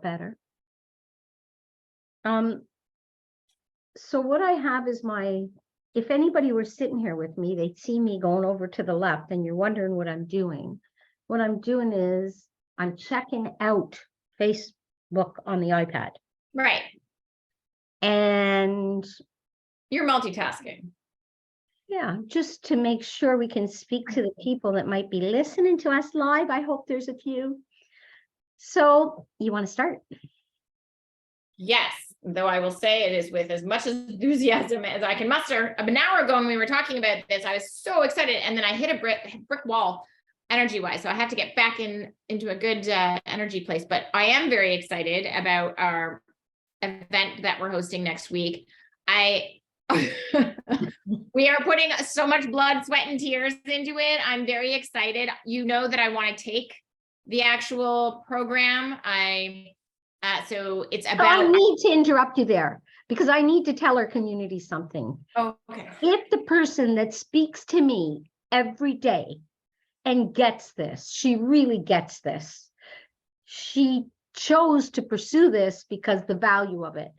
better. So what I have is if anybody were sitting here with me, they'd see me going over to the left, and you're wondering what I'm doing. What I'm doing is I'm checking out Facebook on the iPad. Right. And you're multitasking. Yeah, just to make sure we can speak to the people that might be listening to us live. I hope there's a few. So you want to start? Yes, though I will say it is with as much enthusiasm as I can muster. An hour ago when we were talking about this, I was so excited, and then I hit a brick wall energy-wise, so I have to get back into a good energy place. But I am very excited about our event that we're hosting next week. We are putting so much blood, sweat, and tears into it. I'm very excited. You know that I want to take the actual program. So it's about. I need to interrupt you there because I need to tell our community something. Oh, okay. If the person that speaks to me every day and gets this, she really gets this. She chose to pursue this because the value of it.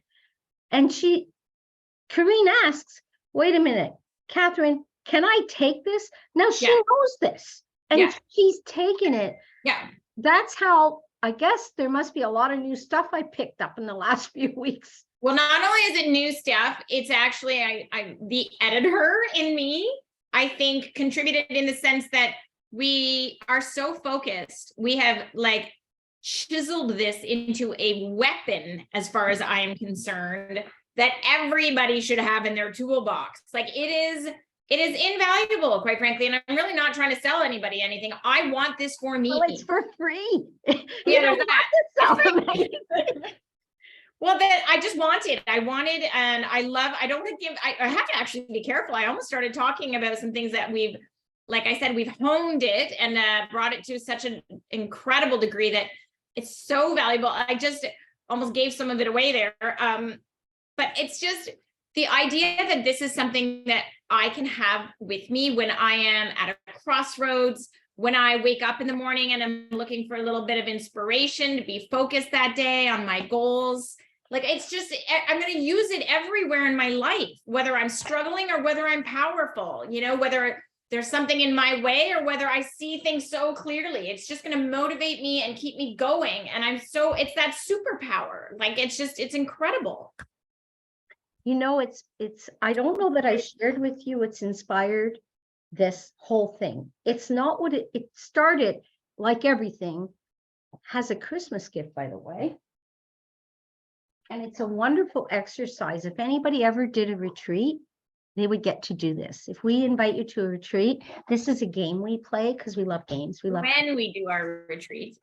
And Karine asks, wait a minute, Katherine, can I take this? Now she knows this and she's taken it. Yeah. That's how, I guess there must be a lot of new stuff I picked up in the last few weeks. Well, not only is it new stuff, it's actually the editor in me, I think, contributed in the sense that we are so focused. We have like chiseled this into a weapon, as far as I am concerned, that everybody should have in their toolbox. Like it is invaluable, quite frankly. And I'm really not trying to sell anybody anything. I want this for me. Well, it's for free. Yeah, there's that. Well, then I just wanted, and I don't think I have to actually be careful. I almost started talking about some things that like I said, we've honed it and brought it to such an incredible degree that it's so valuable. I just almost gave some of it away there. But it's just the idea that this is something that I can have with me when I am at a crossroads, when I wake up in the morning and I'm looking for a little bit of inspiration to be focused that day on my goals. Like, it's just, I'm going to use it everywhere in my life, whether I'm struggling or whether I'm powerful, whether there's something in my way or whether I see things so clearly. It's just going to motivate me and keep me going. And it's that superpower. Like, it's incredible. I don't know that I shared with you, it's inspired this whole thing. It's not what it started, like everything, has a Christmas gift, by the way. And it's a wonderful exercise. If anybody ever did a retreat, they would get to do this. If we invite you to a retreat, this is a game we play because we love games. We do our retreat.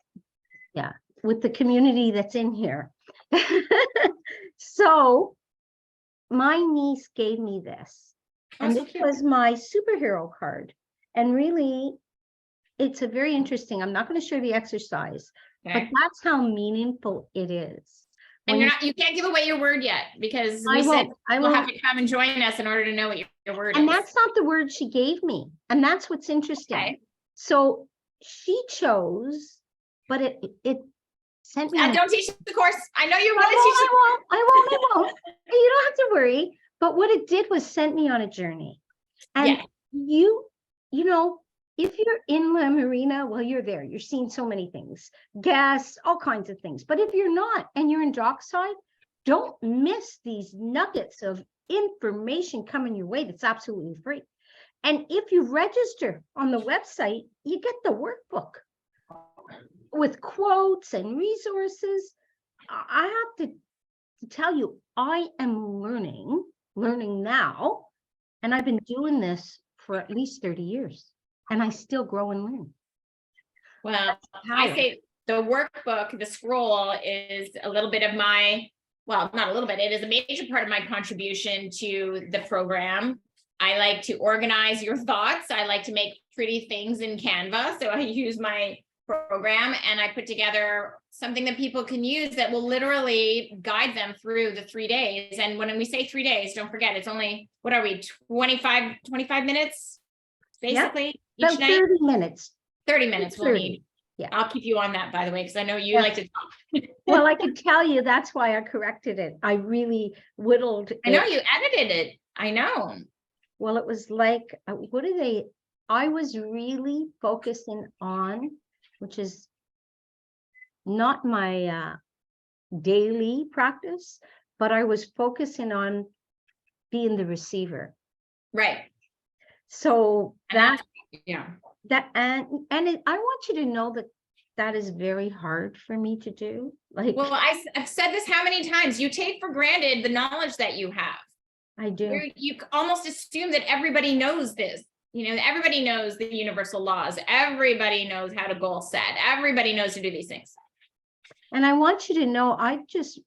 Yeah, with the community that's in here. So my niece gave me this, and this was my superhero card. And really, it's a very interesting, I'm not going to show the exercise, but that's how meaningful it is. And you can't give away your word yet, because we said you'll have to come and join us in order to know what your word is. And that's not the word she gave me. And that's what's interesting. Okay. So she chose, but it sent me. Don't teach the course. I know you want to teach. I won't. You don't have to worry. But what it did was sent me on a journey. And you know, if you're in La Marina, well, you're there. You're seeing so many things, gas, all kinds of things. But if you're not, and you're in Dockside, don't miss these nuggets of information coming your way that's absolutely free. And if you register on the website, you get the workbook with quotes and resources. I have to tell you, I am learning now, and I've been doing this for at least 30 years. And I still grow and learn. Well, I say the workbook, the scroll, is a little bit of not a little bit, it is a major part of my contribution to the program. I like to organize your thoughts. I like to make pretty things in Canva. So I use my program and I put together something that people can use that will literally guide them through the 3 days. And when we say 3 days, don't forget, it's only, 25 minutes, basically. Yep. Each night? 30 minutes. 30 minutes we'll need. Yeah. I'll keep you on that, by the way, because I know you Yeah. like to talk. Well, I can tell you that's why I corrected it. I really whittled I know it. you edited it. I know. Well, it was like, I was really focusing on, which is not my daily practice, but I was focusing on being the receiver. Right. So And I want you to know that that is very hard for me to do. Like, well, I've said this how many times? You take for granted the knowledge that you have. I do. You almost assume that everybody knows this. Everybody knows the universal laws. Everybody knows how to goal set. Everybody knows to do these things. And I want you to know, I just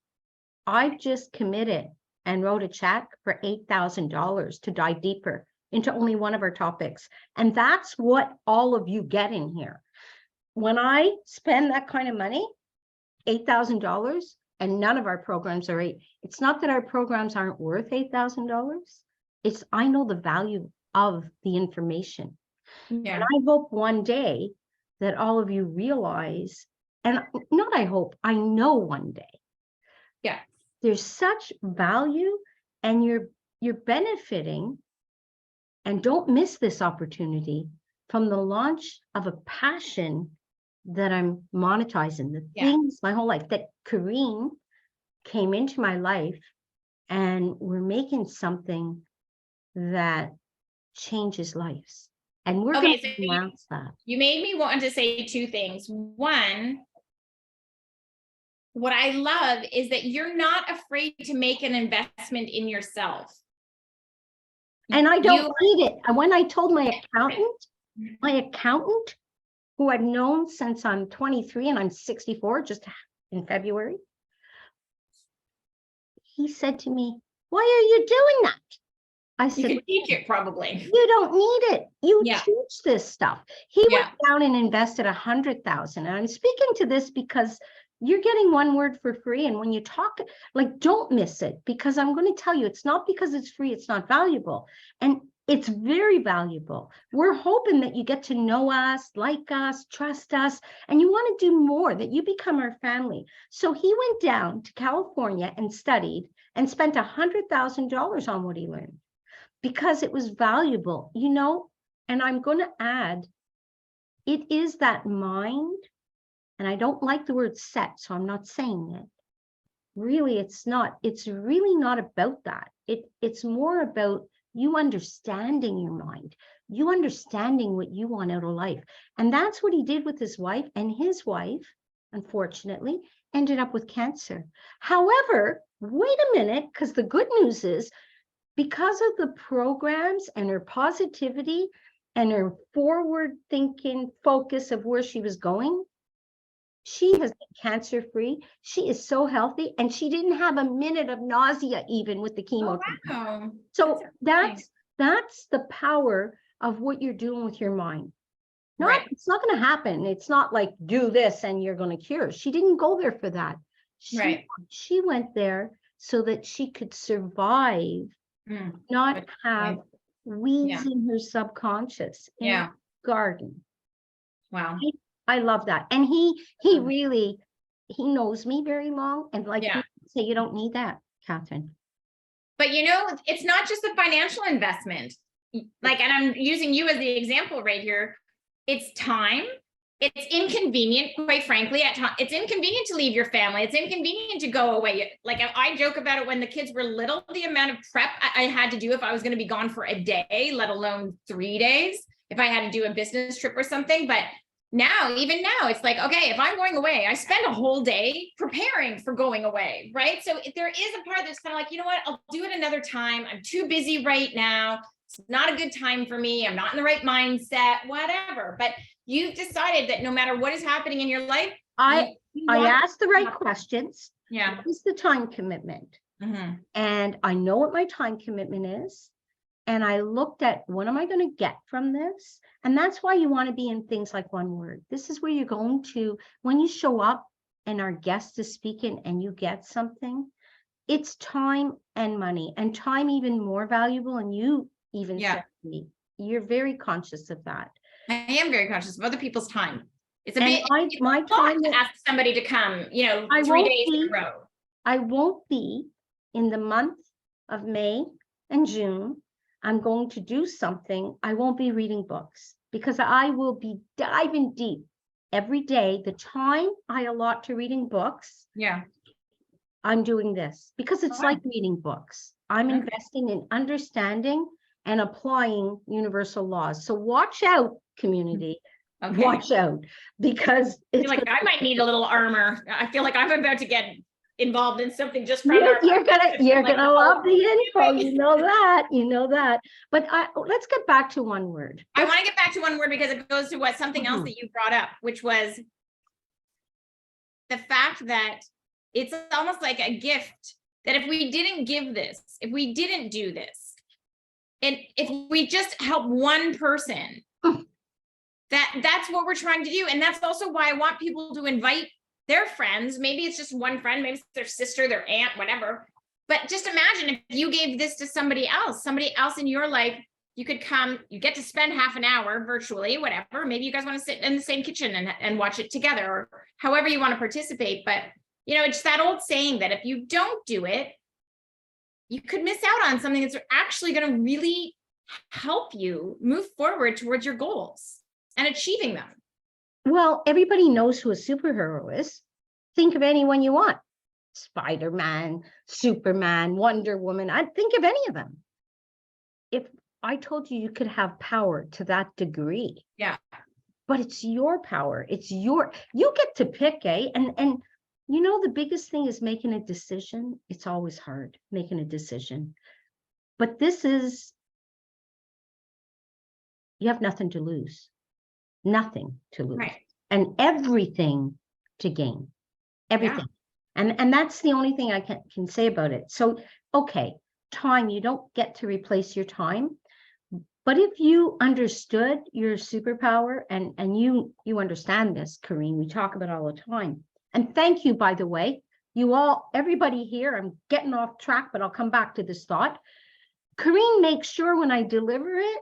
committed and wrote a check for $8,000 to dive deeper into only one of our topics. And that's what all of you get in here. When I spend that kind of money, $8,000, and none of our programs are it's not that our programs aren't worth $8,000. It's, I know the value of the information. Yeah. And I hope one day that all of you realize, and not I hope, I know one day. Yeah. There's such value, and you're benefiting, and don't miss this opportunity, from the launch of a passion that I'm monetizing, the things my whole life, that Karine came into my life, and we're making something that changes lives. And we're going to announce that. You made me want to say two things. One, what I love is that you're not afraid to make an investment in yourself. And I don't need it. And when I told my accountant, who I've known since I'm 23 and I'm 64, just in February, he said to me, "Why are you doing that?" I said, "You can teach it probably. You don't need it. You teach this stuff." He went down and invested $100,000. And I'm speaking to this because you're getting one word for free. And when you talk, like, don't miss it, because I'm going to tell you, it's not because it's free, it's not valuable. And it's very valuable. We're hoping that you get to know us, like us, trust us, and you want to do more, that you become our family. So he went down to California and studied and spent $100,000 on what he learned, because it was valuable, and I'm going to add, it is that mind, and I don't like the word set, so I'm not saying it. Really, it's really not about that. It's more about you understanding your mind, you understanding what you want out of life. And that's what he did with his wife, and his wife, unfortunately, ended up with cancer. However, wait a minute, because the good news is, because of the programs and her positivity and her forward thinking focus of where she was going, she has been cancer free. She is so healthy, and she didn't have a minute of nausea even with the chemo. Oh, wow. So that's the power of what you're doing with your mind. It's not going to happen. It's not like, do this and you're going to cure. She didn't go there for that. She went there so that she could survive, not have weeds in her subconscious in the garden. Wow. I love that. And he really, he knows me very long, and like you say, you don't need that, Katherine. But it's not just a financial investment. Like, and I'm using you as the example right here. It's time. It's inconvenient, quite frankly. At times, it's inconvenient to leave your family. It's inconvenient to go away. Like, I joke about it when the kids were little, the amount of prep I had to do if I was going to be gone for a day, let alone 3 days, if I had to do a business trip or something. But even now, it's like, okay, if I'm going away, I spend a whole day preparing for going away, right? So if there is a part that's kind of like, you know what, I'll do it another time. I'm too busy right now. It's not a good time for me. I'm not in the right mindset, whatever. But you've decided that no matter what is happening in your life, I asked the right questions. Yeah. What is the time commitment? And I know what my time commitment is. And I looked at, what am I going to get from this? And that's why you want to be in things like One Word. This is where you're going to, when you show up and our guest is speaking and you get something, it's time and money, and time even more valuable. And you even said to me, you're very conscious of that. I am very conscious of other people's time. It's a And bit, it's my a lot time, to ask somebody to come, I 3 won't days in be, a row. I won't be in the month of May and June. I'm going to do something. I won't be reading books because I will be diving deep every day. The time I allot to reading books, Yeah. I'm doing this because it's like reading books. I'm Okay. investing in understanding and applying universal laws. So watch out, community. Okay. Watch out, because I it's feel like I might need a little armor. I feel like I'm about to get involved in something just from you're gonna love the info. Anyway. You know that. But let's get back to one word. I want to get back to one word because it goes to something else that you brought up, which was the fact that it's almost like a gift that if we didn't give this, if we didn't do this, and if we just help one person, that's what we're trying to do. And that's also why I want people to invite their friends. Maybe it's just one friend, maybe it's their sister, their aunt, whatever. But just imagine if you gave this to somebody else in your life, you could come, you get to spend half an hour virtually, whatever. Maybe you guys want to sit in the same kitchen and watch it together, or however you want to participate. But, it's that old saying that if you don't do it, you could miss out on something that's actually going to really help you move forward towards your goals and achieving them. Well, everybody knows who a superhero is. Think of anyone you want. Spider-Man, Superman, Wonder Woman. I'd think of any of them. If I told you could have power to that degree. Yeah. But it's your power. You get to pick, eh? And the biggest thing is making a decision. It's always hard making a decision. But you have nothing to lose. Nothing to lose. Right. And everything to gain. Everything. Yeah. And that's the only thing I can say about it. So, okay, time, you don't get to replace your time. But if you understood your superpower, and you understand this, Karine, we talk about it all the time. And thank you, by the way, everybody here, I'm getting off track, but I'll come back to this thought. Karine makes sure when I deliver it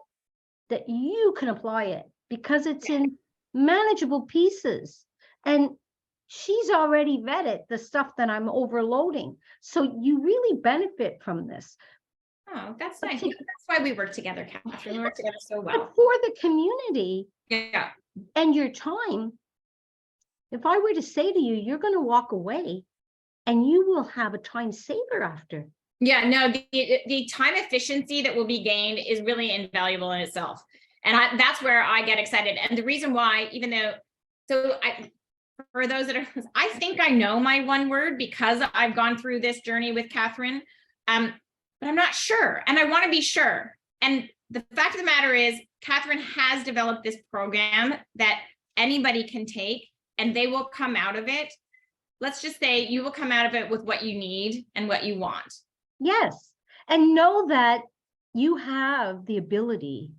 that you can apply it because it's in manageable pieces. And she's already vetted the stuff that I'm overloading. So you really benefit from this. Oh, that's nice. That's why we work together, Katherine. We work together so well. But for the community and your time, if I were to say to you, you're going to walk away and you will have a time saver after. Yeah, no, the time efficiency that will be gained is really invaluable in itself. And that's where I get excited. And the reason why, for those that I think I know my one word because I've gone through this journey with Katherine, but I'm not sure. And I want to be sure. And the fact of the matter is, Katherine has developed this program that anybody can take and they will come out of it. Let's just say you will come out of it with what you need and what you want. Yes. And know that you have the ability,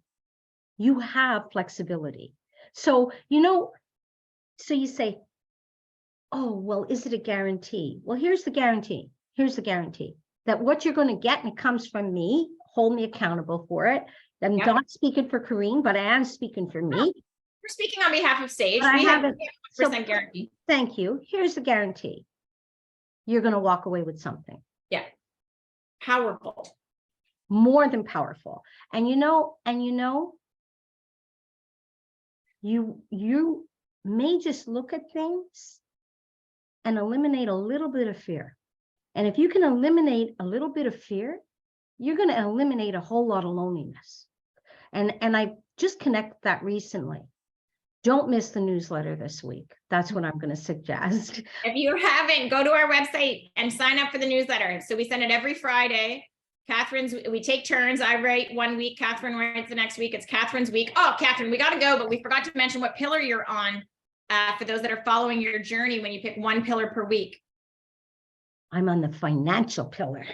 you have flexibility. So, so you say, oh, well, is it a guarantee? Well, here's the guarantee. Here's the guarantee that what you're going to get, and it comes from me, hold me accountable for it. I'm not speaking for Karine, but I am speaking for me. We're speaking on behalf of Sage. We have a 100% guarantee. Thank you. Here's the guarantee. You're going to walk away with something. Yeah. Powerful. More than powerful. And you may just look at things and eliminate a little bit of fear. And if you can eliminate a little bit of fear, you're going to eliminate a whole lot of loneliness. And I just connected that recently. Don't miss the newsletter this week. That's what I'm going to suggest. If you haven't, go to our website and sign up for the newsletter. So we send it every Friday. We take turns. I write one week, Katherine writes the next week. It's Katherine's week. Oh, Katherine, we got to go, but we forgot to mention what pillar you're on for those that are following your journey when you pick one pillar per week. I'm on the financial pillar.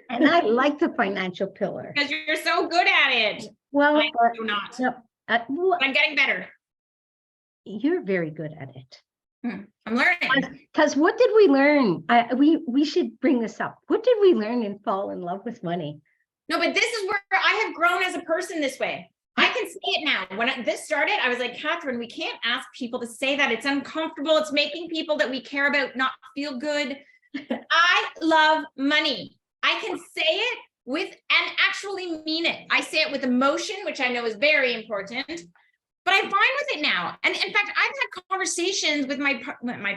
And I like the financial pillar. Because you're so good at it. Well, I'm not. No, I'm getting better. You're very good at it. I'm learning. Because what did we learn? We should bring this up. What did we learn in Fall in Love with Money? No, but this is where I have grown as a person this way. I can see it now. When this started, I was like, Katherine, we can't ask people to say that. It's uncomfortable. It's making people that we care about not feel good. I love money. I can say it with and actually mean it. I say it with emotion, which I know is very important, but I'm fine with it now. And in fact, I've had conversations with my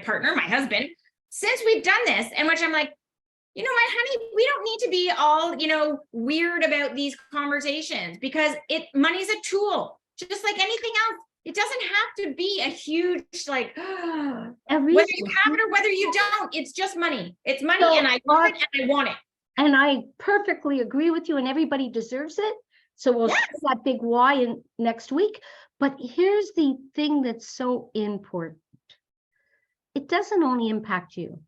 partner, my husband, since we've done this, in which I'm like, you know what, honey, we don't need to be all, weird about these conversations, because money's a tool, just like anything else. It doesn't have to be a huge, like, whether you have it or whether you don't, it's just money. It's money, so, and I love it and I want it. And I perfectly agree with you, and everybody deserves it. So we'll see that big why in next week. But here's the thing that's so important. It doesn't only impact you.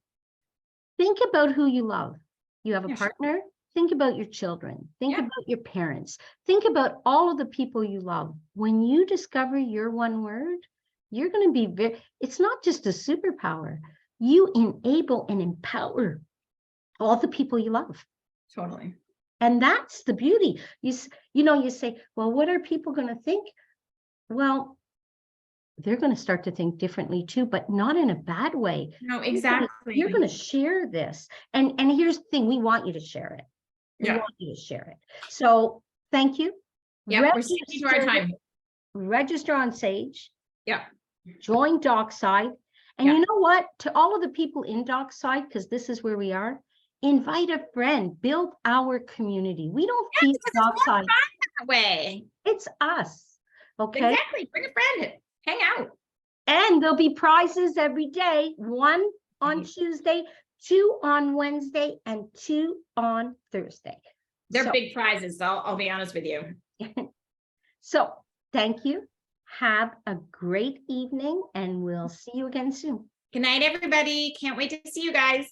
Think about who you love. You have a partner. Think about your children. Think about your parents. Think about all of the people you love. When you discover your one word, you're going to be it's not just a superpower. You enable and empower all the people you love. Totally. And that's the beauty. You say, well, what are people going to think? Well, they're going to start to think differently too, but not in a bad way. No, exactly. You're going to share this. And here's the thing, we want you to share it. We want you to share it. So thank you. Yeah, we're sticking to our time. Register on Sage. Yeah. Join Dockside. And you know what? To all of the people in Dockside, because this is where we are, invite a friend, build our community. We don't feed Dockside that way. It's us. Okay. Exactly. Bring a friend. Hang out. And there'll be prizes every day. 1 on Tuesday, 2 on Wednesday, and 2 on Thursday. They're big prizes. I'll be honest with you. So thank you. Have a great evening, and we'll see you again soon. Good night, everybody. Can't wait to see you guys.